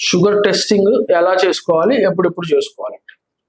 Sugar testing ఎలా చేసుకోవాలి, ఎప్పుడెప్పుడు చేసుకోవాలి?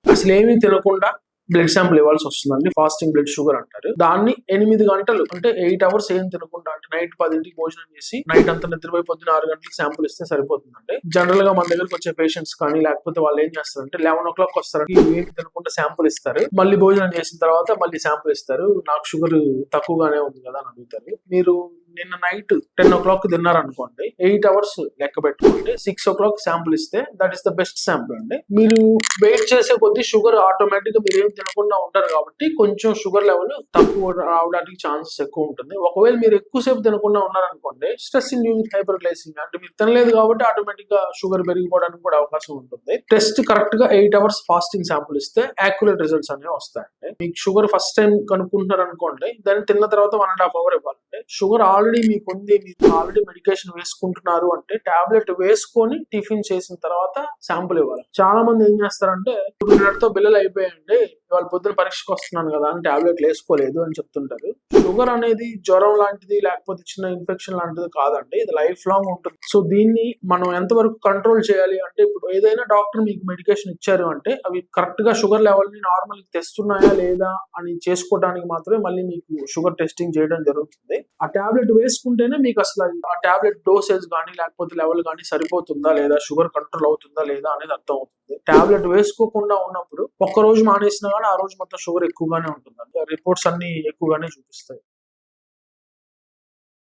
అసలు ఏమీ తినకుండా బ్లడ్ శాంపుల్ ఇవ్వాల్సి వస్తుందండి. ఫాస్టింగ్ బ్లడ్ షుగర్ అంటారు. దాన్ని 8 గంటలు అంటే 8 అవర్స్ ఏం తినకుండా, అంటే నైట్ 10కి భోజనం చేసి నైట్ అంతా నిద్రపోయి పొద్దున 6 గంటలకు శాంపుల్ ఇస్తే సరిపోతుందండి. జనరల్ గా మన దగ్గరకు వచ్చే పేషెంట్స్ కానీ లేకపోతే వాళ్ళు ఏం చేస్తారంటే 11 వస్తారు, ఏమి తినకుండా శాంపుల్ ఇస్తారు. మళ్ళీ భోజనం చేసిన తర్వాత మళ్ళీ శాంపుల్ ఇస్తారు. నాకు షుగర్ తక్కువగానే ఉంది కదా అని అడుగుతారు. మీరు నిన్న నైట్ 10 తిన్నారనుకోండి, 8 అవర్స్ లెక్క పెట్టుకోండి. 6 శాంపుల్ ఇస్తే that is the best sample అండి. మీరు వెయిట్ చేసే కొద్దీ షుగర్ ఆటోమేటిక్ గా మీరు ఏం తినకుండా ఉంటారు కాబట్టి కొంచెం షుగర్ లెవెల్ తక్కువ రావడానికి ఛాన్సెస్ ఎక్కువ ఉంటుంది. ఒకవేళ మీరు ఎక్కువసేపు తినకుండా ఉన్నారనుకోండి, స్ట్రెస్ ఇండ్యూస్డ్ హైపర్గ్లైసిమియా, అంటే మీరు తినలేదు కాబట్టి ఆటోమేటిక్ గా షుగర్ పెరిగిపోవడానికి కూడా అవకాశం ఉంటుంది. టెస్ట్ కరెక్ట్ గా 8 అవర్స్ ఫాస్టింగ్ శాంపుల్ ఇస్తే యాక్యురేట్ రిజల్ట్స్ అనేవి వస్తాయండి. మీకు షుగర్ ఫస్ట్ టైం కనుక్కుంటున్నారు అనుకోండి, దాన్ని తిన్న తర్వాత 1.5 అవర్ ఇవ్వాలండి. షుగర్ ఆల్రెడీ మీకు ఉంది, మీరు ఆల్రెడీ మెడికేషన్ వేసుకుంటున్నారు అంటే టాబ్లెట్ వేసుకొని టిఫిన్ చేసిన తర్వాత శాంపుల్ ఇవ్వాలి. చాలా మంది ఏం చేస్తారంటే, నిన్నటితో బిల్లలు అయిపోయాయండి, ఇవాళ పొద్దున పరీక్షకు వస్తున్నాను కదా అని టాబ్లెట్లు వేసుకోలేదు అని చెప్తుంటారు. షుగర్ అనేది జ్వరం లాంటిది లేకపోతే చిన్న ఇన్ఫెక్షన్ లాంటిది కాదండి, ఇది లైఫ్ లాంగ్ ఉంటుంది. సో దీన్ని మనం ఎంతవరకు కంట్రోల్ చేయాలి అంటే, ఇప్పుడు ఏదైనా డాక్టర్ మీకు మెడికేషన్ ఇచ్చారు అంటే అవి కరెక్ట్ గా షుగర్ లెవెల్ ని నార్మల్ తెస్తున్నాయా లేదా అని చేసుకోవడానికి మాత్రమే మళ్ళీ మీకు షుగర్ టెస్టింగ్ చేయడం జరుగుతుంది. ఆ టాబ్లెట్ వేసుకుంటేనే మీకు అసలు ఆ టాబ్లెట్ డోసేజ్ కానీ లేకపోతే లెవెల్ కానీ సరిపోతుందా లేదా, షుగర్ కంట్రోల్ అవుతుందా లేదా అనేది అర్థం అవుతుంది. టాబ్లెట్ వేసుకోకుండా ఉన్నప్పుడు ఒక్క రోజు మానేసినా కానీ ఆ రోజు మొత్తం షుగర్ ఎక్కువగానే ఉంటుంది. రిపోర్ట్స్ అన్ని ఎక్కువగానే చూపిస్తాయి.